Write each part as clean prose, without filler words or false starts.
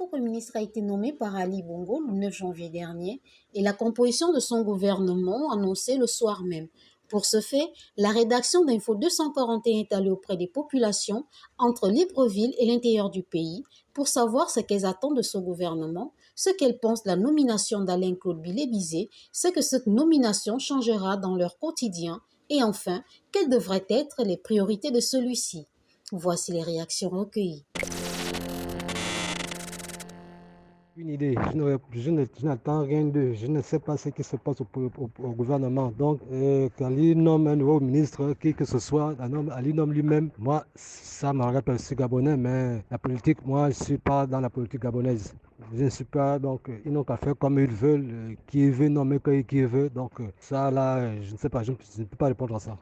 nouveau Premier ministre a été nommé par Ali Bongo le 9 janvier dernier et la composition de son gouvernement annoncée le soir même. Pour ce fait, la rédaction d'Info 241 est allée auprès des populations entre Libreville et l'intérieur du pays pour savoir ce qu'elles attendent de ce gouvernement, ce qu'elles pensent de la nomination d'Alain-Claude Bilé-Bizet, ce que cette nomination changera dans leur quotidien et enfin, quelles devraient être les priorités de celui-ci. Voici les réactions recueillies. Une idée, je n'attends rien d'eux, je ne sais pas ce qui se passe au gouvernement. Donc, qu'Ali nomme un nouveau ministre, qui que ce soit, Ali nomme lui-même, moi, ça me rappelle, je suis gabonais, mais la politique, moi, je ne suis pas dans la politique gabonaise. Je ne suis pas, donc, ils n'ont qu'à faire comme ils veulent, qui veut nommer qui veut. Donc, ça, là, je ne sais pas, je ne peux pas répondre à ça.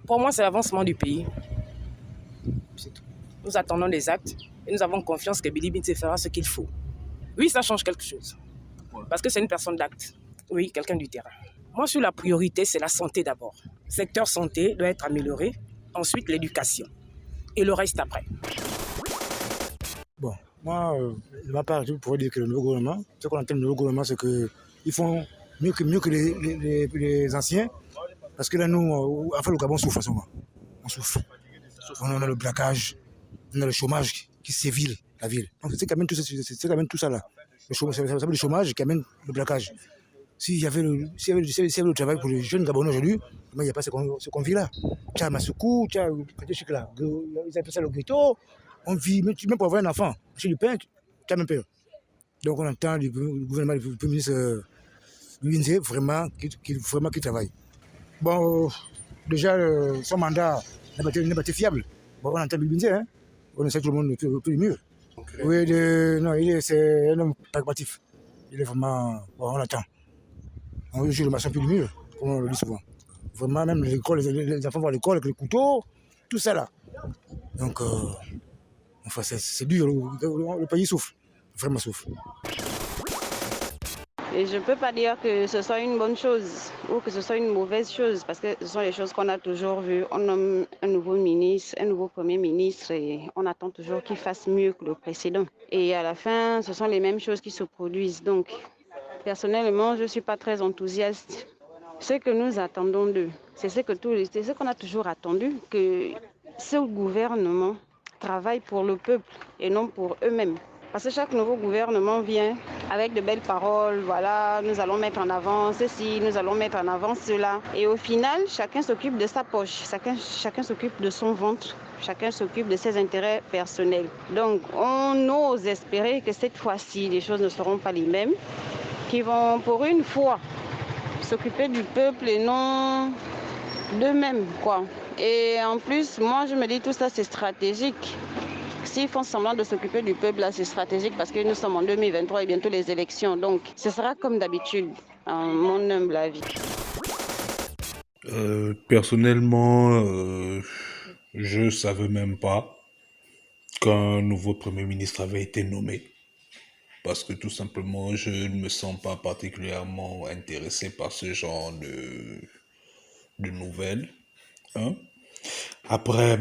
Pour moi, c'est l'avancement du pays. Nous attendons des actes et nous avons confiance que Bilé-Bizet fera ce qu'il faut. Oui, ça change quelque chose. Parce que c'est une personne d'acte. Oui, quelqu'un du terrain. Moi, sur la priorité, c'est la santé d'abord. Le secteur santé doit être amélioré. Ensuite, l'éducation. Et le reste après. Bon, moi, de ma part, je pourrais dire que le nouveau gouvernement, ce qu'on entend du nouveau gouvernement, c'est qu'ils font mieux que les anciens. Parce que là, nous, enfin, le Gabon souffre à ce moment. On souffre. On a le braquage, on a le chômage qui séville la ville. Donc c'est quand même tout ça là. Le chômage, ça s'appelle le chômage qui amène le braquage. S'il y avait le travail pour les jeunes Gabonais aujourd'hui, il n'y a pas ce qu'on vit là. Tu as Massoukou, tu as là. Ils appellent ça le ghetto. On vit, même pour avoir un enfant, chez du pain, tu as même peur. Donc on entend le gouvernement, le Premier ministre Bilé-Bizet vraiment qui travaille. Bon, déjà, son mandat n'a pas été fiable. Bon, on entend Bilé-Bizet, hein. On essaie tout le monde tout le mieux. Okay. Oui, non, c'est un homme pragmatique. Il est vraiment... Bon, on attend. On joue le machin plus du mieux, comme on le dit souvent. Vraiment, même l'école, les enfants vont à l'école avec les couteaux, tout ça là. Donc, enfin, c'est dur, le pays souffre, vraiment souffre. Et je ne peux pas dire que ce soit une bonne chose ou que ce soit une mauvaise chose, parce que ce sont les choses qu'on a toujours vues. On nomme un nouveau ministre, un nouveau premier ministre, et on attend toujours qu'il fasse mieux que le précédent. Et à la fin, ce sont les mêmes choses qui se produisent. Donc, personnellement, je ne suis pas très enthousiaste. Ce que nous attendons d'eux, c'est ce qu'on a toujours attendu, que ce gouvernement travaille pour le peuple et non pour eux-mêmes. Parce que chaque nouveau gouvernement vient avec de belles paroles, voilà, nous allons mettre en avant ceci, nous allons mettre en avant cela. Et au final, chacun s'occupe de sa poche, chacun s'occupe de son ventre, chacun s'occupe de ses intérêts personnels. Donc, on ose espérer que cette fois-ci, les choses ne seront pas les mêmes, qu'ils vont pour une fois s'occuper du peuple et non d'eux-mêmes, quoi. Et en plus, moi, je me dis tout ça, c'est stratégique. S'ils font semblant de s'occuper du peuple, là, c'est stratégique parce que nous sommes en 2023 et bientôt les élections. Donc, ce sera comme d'habitude, à mon humble avis. Personnellement, je savais même pas qu'un nouveau Premier ministre avait été nommé. Parce que tout simplement, je ne me sens pas particulièrement intéressé par ce genre de nouvelles. Hein? Après,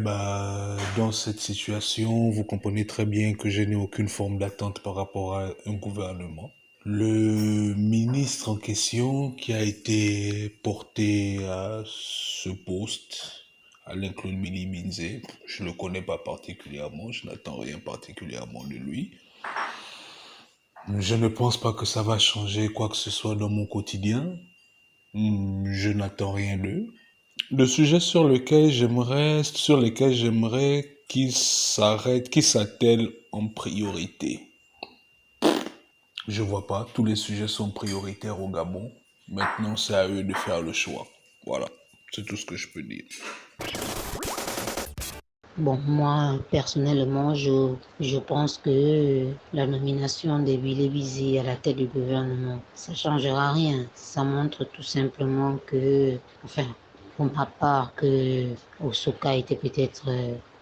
dans cette situation, vous comprenez très bien que je n'ai aucune forme d'attente par rapport à un gouvernement. Le ministre en question qui a été porté à ce poste, Alain-Claude Bilé-Bizet, je ne le connais pas particulièrement, je n'attends rien particulièrement de lui. Je ne pense pas que ça va changer quoi que ce soit dans mon quotidien. Je n'attends rien d'eux. Le sujet sur lesquels j'aimerais qu'ils s'arrêtent, qu'ils s'attellent en priorité. Je vois pas, tous les sujets sont prioritaires au Gabon. Maintenant, c'est à eux de faire le choix. Voilà, c'est tout ce que je peux dire. Bon, moi, personnellement, je pense que la nomination de Bilé-Bizet à la tête du gouvernement, ça ne changera rien. Ça montre tout simplement que, enfin, pour ma part, que Osoka était peut-être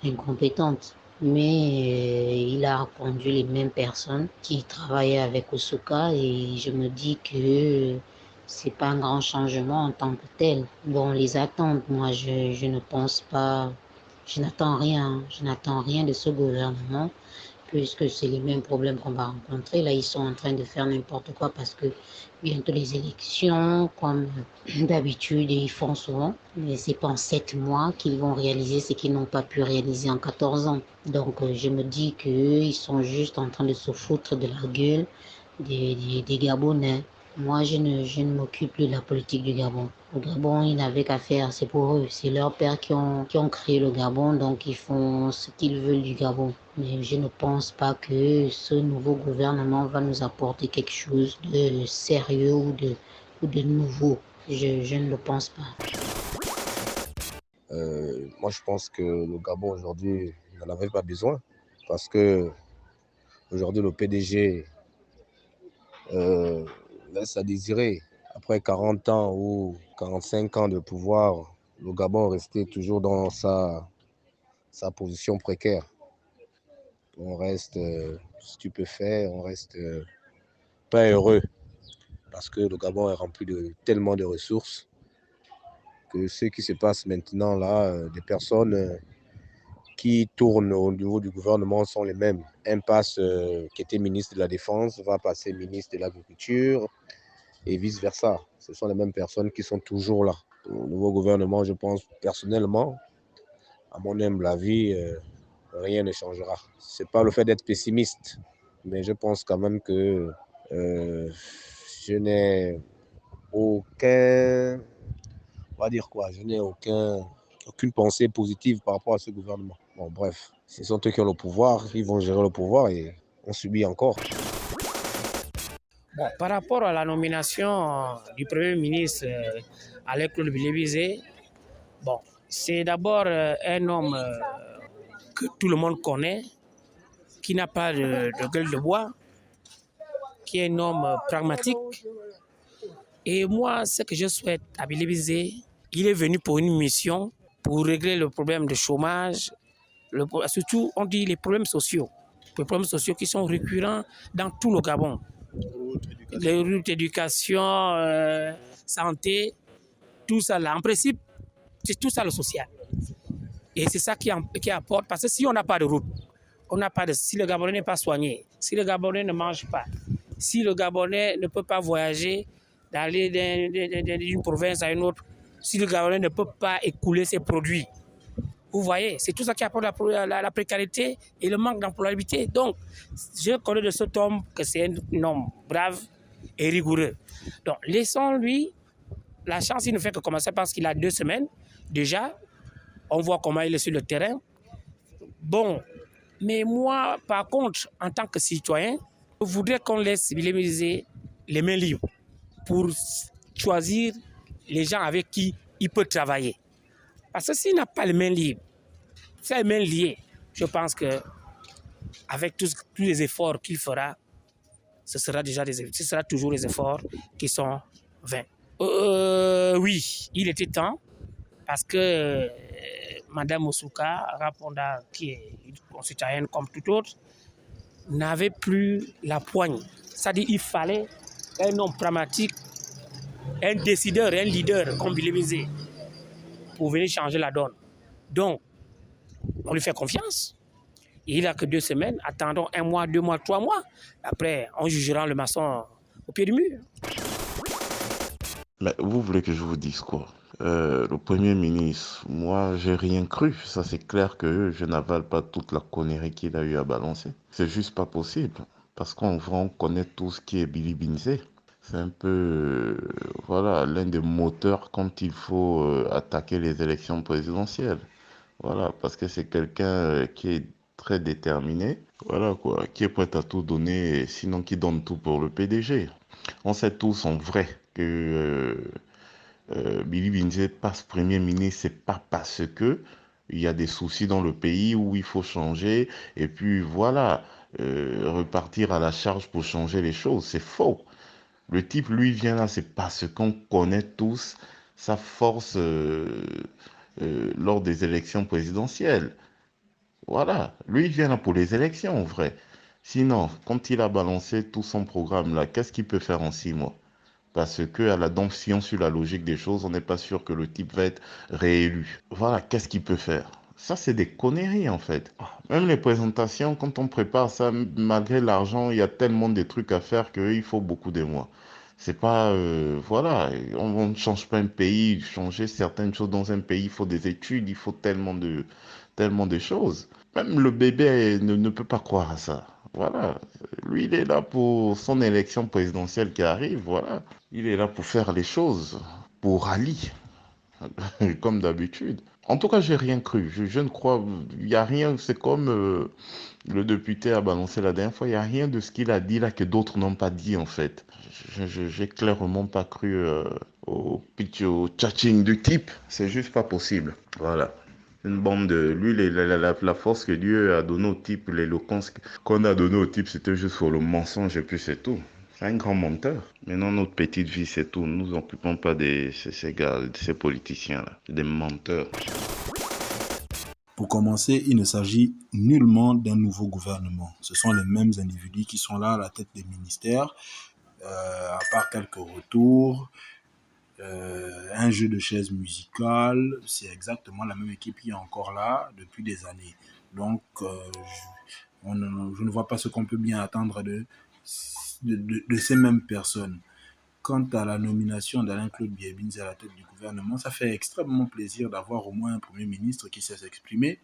incompétente. Mais il a conduit les mêmes personnes qui travaillaient avec Osoka et je me dis que c'est pas un grand changement en tant que tel. Bon, les attentes, moi, je ne pense pas. Je n'attends rien de ce gouvernement puisque c'est les mêmes problèmes qu'on va rencontrer. Là, ils sont en train de faire n'importe quoi parce que bientôt les élections, comme d'habitude, ils font souvent. Mais c'est pas en 7 mois qu'ils vont réaliser ce qu'ils n'ont pas pu réaliser en 14 ans. Donc, je me dis qu'eux, ils sont juste en train de se foutre de la gueule des Gabonais. Moi, je ne m'occupe plus de la politique du Gabon. Le Gabon, ils n'avaient qu'à faire, c'est pour eux. C'est leurs pères qui ont créé le Gabon, donc ils font ce qu'ils veulent du Gabon. Mais je ne pense pas que ce nouveau gouvernement va nous apporter quelque chose de sérieux ou de nouveau. Je ne le pense pas. Moi, je pense que le Gabon aujourd'hui n'en avait pas besoin parce que aujourd'hui le PDG laisse à désirer. Après 40 ans ou 45 ans de pouvoir, le Gabon restait toujours dans sa position précaire. On reste stupéfait, on reste pas heureux parce que le Gabon est rempli de tellement de ressources que ce qui se passe maintenant là, des personnes qui tournent au niveau du gouvernement sont les mêmes. Un passe qui était ministre de la Défense va passer ministre de l'Agriculture et vice-versa. Ce sont les mêmes personnes qui sont toujours là. Au nouveau gouvernement, je pense personnellement, à mon humble avis, rien ne changera. Ce n'est pas le fait d'être pessimiste, mais je pense quand même que je n'ai aucun, on va dire quoi, je n'ai aucune pensée positive par rapport à ce gouvernement. Bon, bref, ce sont eux qui ont le pouvoir, ils vont gérer le pouvoir et on subit encore. Bon, par rapport à la nomination du Premier ministre Alain Claude Bilébizé, bon, c'est d'abord un homme que tout le monde connaît, qui n'a pas de gueule de bois, qui est un homme pragmatique. Et moi, ce que je souhaite à Bilébizé, il est venu pour une mission pour régler le problème de chômage, surtout, on dit les problèmes sociaux qui sont récurrents dans tout le Gabon. Les routes d'éducation, santé, tout ça là. En principe, c'est tout ça le social. Et c'est ça qui apporte, parce que si on n'a pas de route, si le Gabonais n'est pas soigné, si le Gabonais ne mange pas, si le Gabonais ne peut pas voyager, d'aller d'une province à une autre, si le Gabonais ne peut pas écouler ses produits, vous voyez, c'est tout ça qui apporte la précarité et le manque d'employabilité. Donc, je connais de cet homme que c'est un homme brave et rigoureux. Donc, laissons-lui la chance, il ne fait que commencer parce qu'il a 2 semaines. Déjà, on voit comment il est sur le terrain. Bon, mais moi, par contre, en tant que citoyen, je voudrais qu'on laisse Bilébizé les mains libres pour choisir les gens avec qui il peut travailler. Parce que s'il n'a pas les mains libres, s'il a les mains liées, je pense qu'avec tous les efforts qu'il fera, ce sera toujours les efforts qui sont vains. Oui, il était temps, parce que Mme Moussouka, Raponda, qui est une citoyenne comme tout autre, n'avait plus la poigne. C'est-à-dire qu'il fallait un homme pragmatique, un décideur, un leader comme Bilébizé pour venir changer la donne. Donc, on lui fait confiance. Il n'a que 2 semaines. Attendons 1 mois, 2 mois, 3 mois. Après, on jugera le maçon au pied du mur. Mais vous voulez que je vous dise quoi? Le Premier ministre, moi, j'ai rien cru. Ça, c'est clair que je n'avale pas toute la connerie qu'il a eu à balancer. C'est juste pas possible. Parce qu'on connaît tout ce qui est Bilibinzé. C'est un peu, voilà, l'un des moteurs quand il faut attaquer les élections présidentielles. Voilà, parce que c'est quelqu'un qui est très déterminé. Voilà quoi, qui est prêt à tout donner, sinon qui donne tout pour le PDG. On sait tous en vrai que Bilibinzé passe Premier ministre, c'est pas parce que il y a des soucis dans le pays où il faut changer et puis voilà, repartir à la charge pour changer les choses. C'est faux. Le type, lui, vient là, c'est parce qu'on connaît tous sa force lors des élections présidentielles. Voilà, lui, il vient là pour les élections, en vrai. Sinon, quand il a balancé tout son programme là, qu'est-ce qu'il peut faire en 6 mois? Parce que, donc, si on suit la logique des choses, on n'est pas sûr que le type va être réélu. Voilà, qu'est-ce qu'il peut faire? Ça, c'est des conneries, en fait. Même les présentations, quand on prépare ça, malgré l'argent, il y a tellement de trucs à faire qu'il faut beaucoup de mois. C'est pas, voilà, on ne change pas un pays, changer certaines choses dans un pays, il faut des études, il faut tellement de choses. Même le bébé ne peut pas croire à ça. Voilà. Lui, il est là pour son élection présidentielle qui arrive, voilà. Il est là pour faire les choses, pour rallier, comme d'habitude. En tout cas, j'ai rien cru. Je ne crois, il n'y a rien, c'est comme le député a balancé la dernière fois, il n'y a rien de ce qu'il a dit là que d'autres n'ont pas dit en fait. J'ai clairement pas cru au pitch, au tchatching du type. C'est juste pas possible. Voilà. Une bande de. Lui, la force que Dieu a donnée au type, l'éloquence qu'on a donnée au type, c'était juste pour le mensonge et puis c'est tout. C'est un grand menteur. Maintenant, notre petite vie, c'est tout. Nous nous occupons pas de ces gars, de ces politiciens-là. Des menteurs. Pour commencer, il ne s'agit nullement d'un nouveau gouvernement. Ce sont les mêmes individus qui sont là à la tête des ministères, à part quelques retours, un jeu de chaises musicales. C'est exactement la même équipe qui est encore là depuis des années. Donc, je ne vois pas ce qu'on peut bien attendre de ces mêmes personnes. Quant à la nomination d'Alain-Claude Biévins à la tête du gouvernement, ça fait extrêmement plaisir d'avoir au moins un Premier ministre qui sait s'exprimer,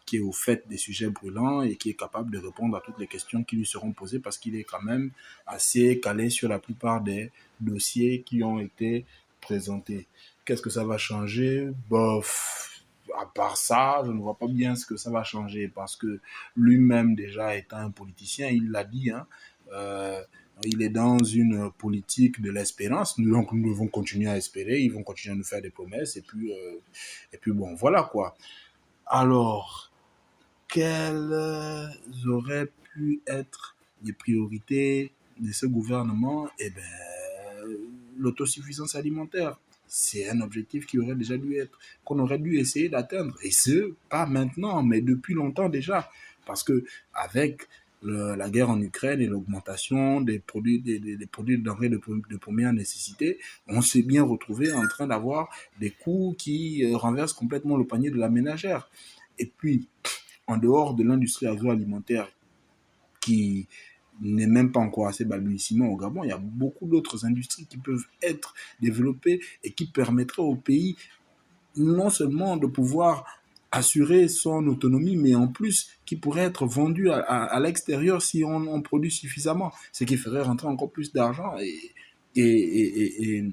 qui est au fait des sujets brûlants et qui est capable de répondre à toutes les questions qui lui seront posées parce qu'il est quand même assez calé sur la plupart des dossiers qui ont été présentés. Qu'est-ce que ça va changer? Bof. À part ça, je ne vois pas bien ce que ça va changer parce que lui-même déjà étant un politicien, il l'a dit, il est dans une politique de l'espérance, donc nous devons continuer à espérer, ils vont continuer à nous faire des promesses et puis bon, voilà quoi. Alors, quelles auraient pu être les priorités de ce gouvernement? Eh bien, l'autosuffisance alimentaire. C'est un objectif qui aurait déjà dû être, qu'on aurait dû essayer d'atteindre. Et ce, pas maintenant, mais depuis longtemps déjà. Parce que avec la guerre en Ukraine et l'augmentation des produits, des produits de denrées de première nécessité, on s'est bien retrouvé en train d'avoir des coûts qui renversent complètement le panier de la ménagère. Et puis, en dehors de l'industrie agroalimentaire qui n'est même pas encore assez balbutiement au Gabon, il y a beaucoup d'autres industries qui peuvent être développées et qui permettraient au pays non seulement de pouvoir assurer son autonomie, mais en plus qui pourrait être vendu à l'extérieur si on produit suffisamment, ce qui ferait rentrer encore plus d'argent et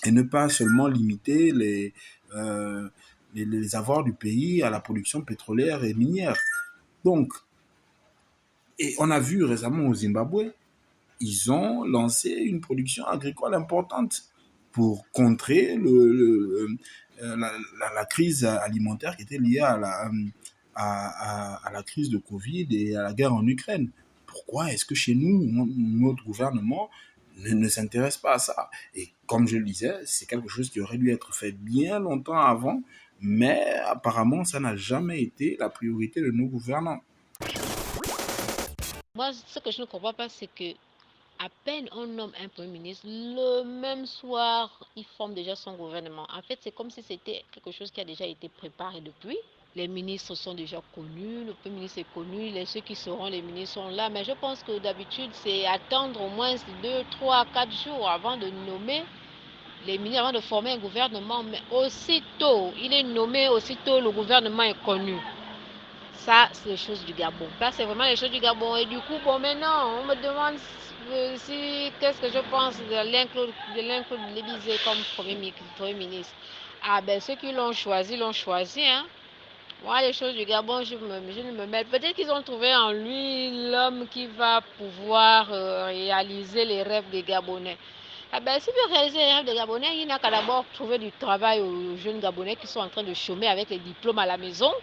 ne pas seulement limiter les avoirs du pays à la production pétrolière et minière. Donc, et on a vu récemment au Zimbabwe, ils ont lancé une production agricole importante pour contrer la crise alimentaire qui était liée à la crise de Covid et à la guerre en Ukraine. Pourquoi est-ce que chez nous, notre gouvernement ne s'intéresse pas à ça? Et comme je le disais, c'est quelque chose qui aurait dû être fait bien longtemps avant, mais apparemment, ça n'a jamais été la priorité de nos gouvernants. Moi, ce que je ne comprends pas, c'est que à peine on nomme un Premier ministre, le même soir, il forme déjà son gouvernement. En fait, c'est comme si c'était quelque chose qui a déjà été préparé depuis. Les ministres sont déjà connus, le Premier ministre est connu, ceux qui seront les ministres sont là. Mais je pense que d'habitude, c'est attendre au moins 2, 3, 4 jours avant de nommer les ministres, avant de former un gouvernement. Mais aussitôt, il est nommé, aussitôt le gouvernement est connu. Ça, c'est les choses du Gabon. Ça, c'est vraiment les choses du Gabon. Et du coup, bon, maintenant, on me demande qu'est-ce que je pense de Alain-Claude Biévins comme Premier ministre. Ah ben, ceux qui l'ont choisi, hein. Moi, les choses du Gabon, je ne me mets. Peut-être qu'ils ont trouvé en lui l'homme qui va pouvoir réaliser les rêves des Gabonais. Ah ben, s'il veut réaliser les rêves des Gabonais, il n'a qu'à d'abord trouver du travail aux jeunes Gabonais qui sont en train de chômer avec les diplômes à la maison.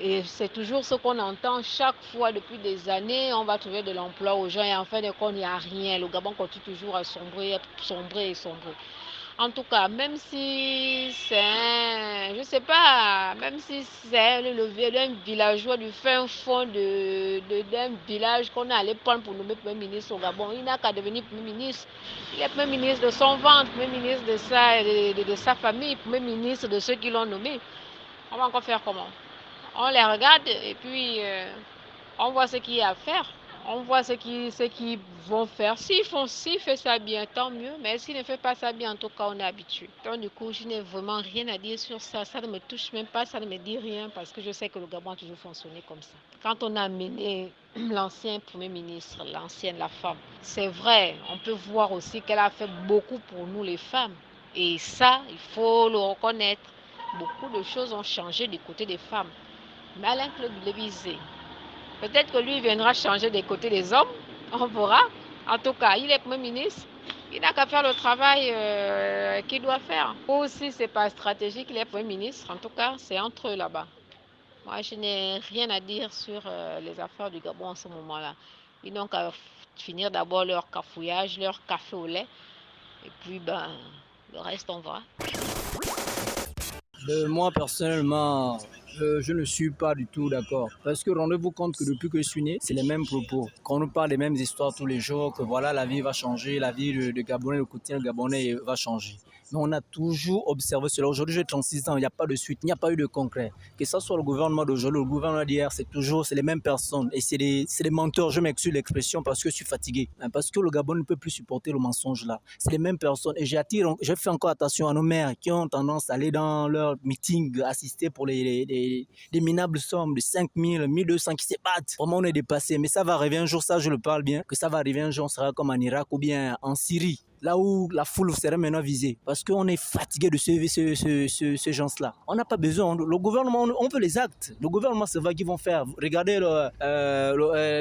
Et c'est toujours ce qu'on entend chaque fois depuis des années. On va trouver de l'emploi aux gens et en fin de compte, il n'y a rien. Le Gabon continue toujours à sombrer. En tout cas, même si c'est je sais pas, même si c'est un villageois du fin fond d'un village qu'on est allé prendre pour nommer Premier ministre au Gabon, il n'a qu'à devenir Premier ministre. Il est Premier ministre de son ventre, Premier ministre de sa famille, Premier ministre de ceux qui l'ont nommé. On va encore faire comment? On les regarde et puis on voit ce qu'il y a à faire. On voit ce qu'ils vont faire. S'il fait ça bien, tant mieux. Mais s'il ne fait pas ça bien, en tout cas, on est habitué. Donc, du coup, je n'ai vraiment rien à dire sur ça. Ça ne me touche même pas, ça ne me dit rien parce que je sais que le Gabon a toujours fonctionné comme ça. Quand on a amené l'ancien Premier ministre, la femme, c'est vrai, on peut voir aussi qu'elle a fait beaucoup pour nous, les femmes. Et ça, il faut le reconnaître. Beaucoup de choses ont changé du côté des femmes. Mais Alain Claude Lévisé, peut-être que lui viendra changer des côtés des hommes, on verra. En tout cas, il est Premier ministre, il n'a qu'à faire le travail qu'il doit faire. Ou si ce n'est pas stratégique, il est Premier ministre, en tout cas, c'est entre eux là-bas. Moi, je n'ai rien à dire sur les affaires du Gabon en ce moment-là. Ils n'ont qu'à finir d'abord leur cafouillage, leur café au lait, et puis le reste, on verra. Moi, personnellement, je ne suis pas du tout d'accord. Parce que rendez-vous compte que depuis que je suis né, c'est les mêmes propos. Qu'on nous parle des mêmes histoires tous les jours, que voilà, la vie va changer, la vie de Gabonais, le quotidien Gabonais va changer. Mais on a toujours observé cela. Aujourd'hui, j'ai 36 ans, il n'y a pas de suite, il n'y a pas eu de concret. Que ce soit le gouvernement d'aujourd'hui, le gouvernement d'hier, c'est les mêmes personnes. Et c'est des menteurs, je m'excuse l'expression parce que je suis fatigué. Parce que le Gabon ne peut plus supporter le mensonge là. C'est les mêmes personnes. Et je fais encore attention à nos maires qui ont tendance à aller dans leur meeting, assister pour des minables sommes de 5 000, 1 200 qui se battent. Vraiment, on est dépassé. Mais ça va arriver un jour, ça je le parle bien, que ça va arriver un jour, on sera comme en Irak ou bien en Syrie. Là où la foule serait maintenant visée. Parce qu'on est fatigué de ces gens-là. On n'a pas besoin. Le gouvernement, on veut les actes. Le gouvernement, c'est vrai qu'ils vont faire. Regardez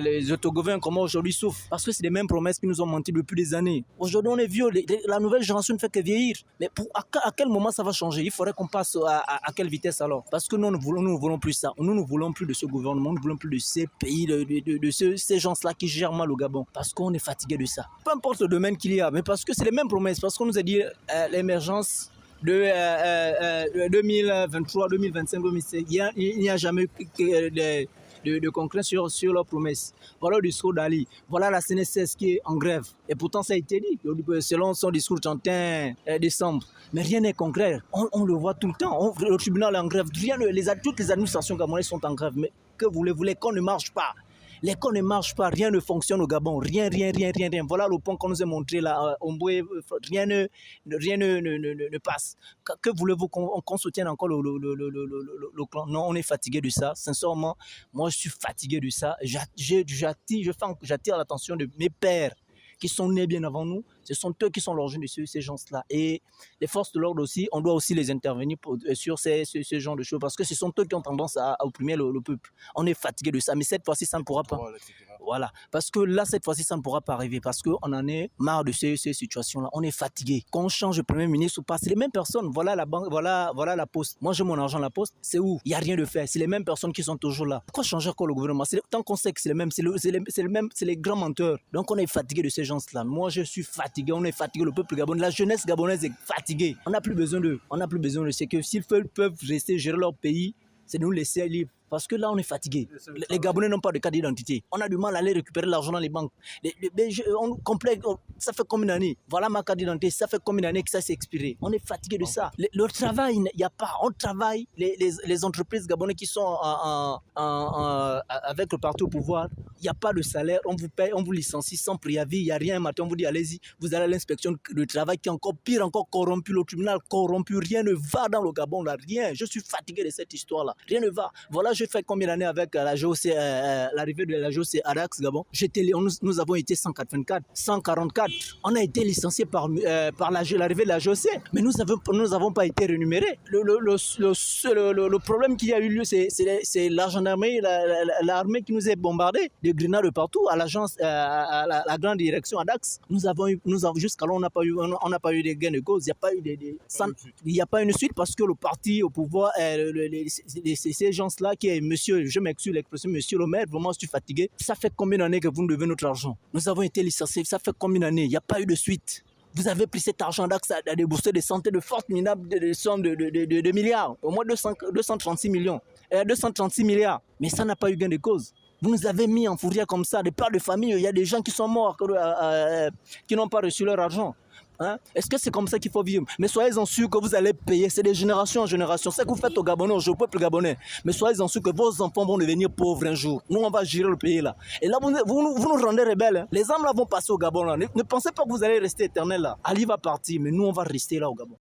les autogouvernements, comment aujourd'hui souffrent. Parce que c'est les mêmes promesses qui nous ont menti depuis des années. Aujourd'hui, on est vieux. La nouvelle génération ne fait que vieillir. Mais à quel moment ça va changer? Il faudrait qu'on passe à quelle vitesse alors? Parce que nous ne voulons plus ça. Nous ne voulons plus de ce gouvernement. Nous ne voulons plus de ces pays, de ces gens-là qui gèrent mal le Gabon. Parce qu'on est fatigué de ça. Peu importe le domaine qu'il y a, mais parce que c'est les mêmes promesses, parce qu'on nous a dit l'émergence de 2023, 2025, 2026, il n'y a jamais eu de concret sur leurs promesses. Voilà le discours d'Ali, voilà la CNSS qui est en grève. Et pourtant, ça a été dit, selon son discours 31 décembre. Mais rien n'est concret, on le voit tout le temps. Le tribunal est en grève, toutes les administrations gabonaises sont en grève. Mais que voulez-vous, l'école ne marche pas. L'école ne marche pas, rien ne fonctionne au Gabon, rien. Voilà le point qu'on nous a montré là, rien ne passe. Que voulez-vous qu'on soutienne encore le clan? Non, on est fatigué de ça, sincèrement, moi je suis fatigué de ça. J'attire l'attention de mes pères qui sont nés bien avant nous, ce sont eux qui sont l'origine de ces gens-là. Et les forces de l'ordre aussi, on doit aussi les intervenir sur ces genres de choses, parce que ce sont eux qui ont tendance à opprimer le peuple. On est fatigué de ça, mais cette fois-ci, ça ne pourra pas. Voilà, parce que là, cette fois-ci, ça ne pourra pas arriver, parce qu'on en est marre de ces situations-là. On est fatigué. Qu'on change de Premier ministre ou pas, c'est les mêmes personnes. Voilà la banque, voilà la poste. Moi, j'ai mon argent à la poste, c'est où? Il n'y a rien de fait. C'est les mêmes personnes qui sont toujours là. Pourquoi changer encore le gouvernement? Tant qu'on sait que c'est les mêmes, c'est les grands menteurs. Donc, on est fatigué de ces gens-là. Moi, je suis fatigué. On est fatigué. Le peuple gabonais, la jeunesse gabonaise est fatiguée. On n'a plus besoin d'eux. C'est que s'ils peuvent rester gérer leur pays, c'est de nous laisser libres. Parce que là, on est fatigué. Les Gabonais n'ont pas de carte d'identité. On a du mal à aller récupérer l'argent dans les banques. Ça fait combien d'années? Voilà ma carte d'identité. Ça fait combien d'années que ça s'est expiré? On est fatigué de ça. Le travail, il n'y a pas. On travaille. Les entreprises gabonaises qui sont avec le parti au pouvoir, il n'y a pas de salaire. On vous paye, on vous licencie sans préavis. Il n'y a rien. Un matin, on vous dit, allez-y. Vous allez à l'inspection de travail qui est encore pire, encore corrompu. Le tribunal corrompu. Rien ne va dans le Gabon, là. Rien. Je suis fatigué de cette histoire-là. Rien ne va. Voilà, j'ai fait combien d'années avec l'arrivée de la GOC Adax Gabon. Nous avons été 144. On a été licenciés par l'arrivée de la GOC, mais nous n'avons pas été rémunérés. Le problème qui a eu lieu, c'est la gendarmerie, l'armée qui nous a bombardés, des grenades de partout, à l'agence, à la grande direction Adax. Jusqu'à là, on n'a pas eu de gain de cause. Il n'y a pas une suite parce que le parti au pouvoir, ces gens-là qui est monsieur, je m'excuse l'expression, monsieur le maire, vraiment je suis fatigué. Ça fait combien d'années que vous nous devez notre argent? Nous avons été licenciés, ça fait combien d'années? Il n'y a pas eu de suite. Vous avez pris cet argent d'Axe à débourser des centaines de fortes minables, des sommes de milliards, au moins 236 millions, 236 milliards. Mais ça n'a pas eu gain de cause. Vous nous avez mis en fourrière comme ça, des pères de famille, il y a des gens qui sont morts, qui n'ont pas reçu leur argent. Hein? Est-ce que c'est comme ça qu'il faut vivre? Mais soyez-en sûrs que vous allez payer. C'est de génération en génération. C'est ce que vous faites au Gabonais, au peuple gabonais. Mais soyez-en sûrs que vos enfants vont devenir pauvres un jour. Nous, on va gérer le pays là. Et là, vous nous rendez rebelles. Hein? Les âmes là vont passer au Gabon là. Ne pensez pas que vous allez rester éternel là. Ali va partir, mais nous, on va rester là au Gabon.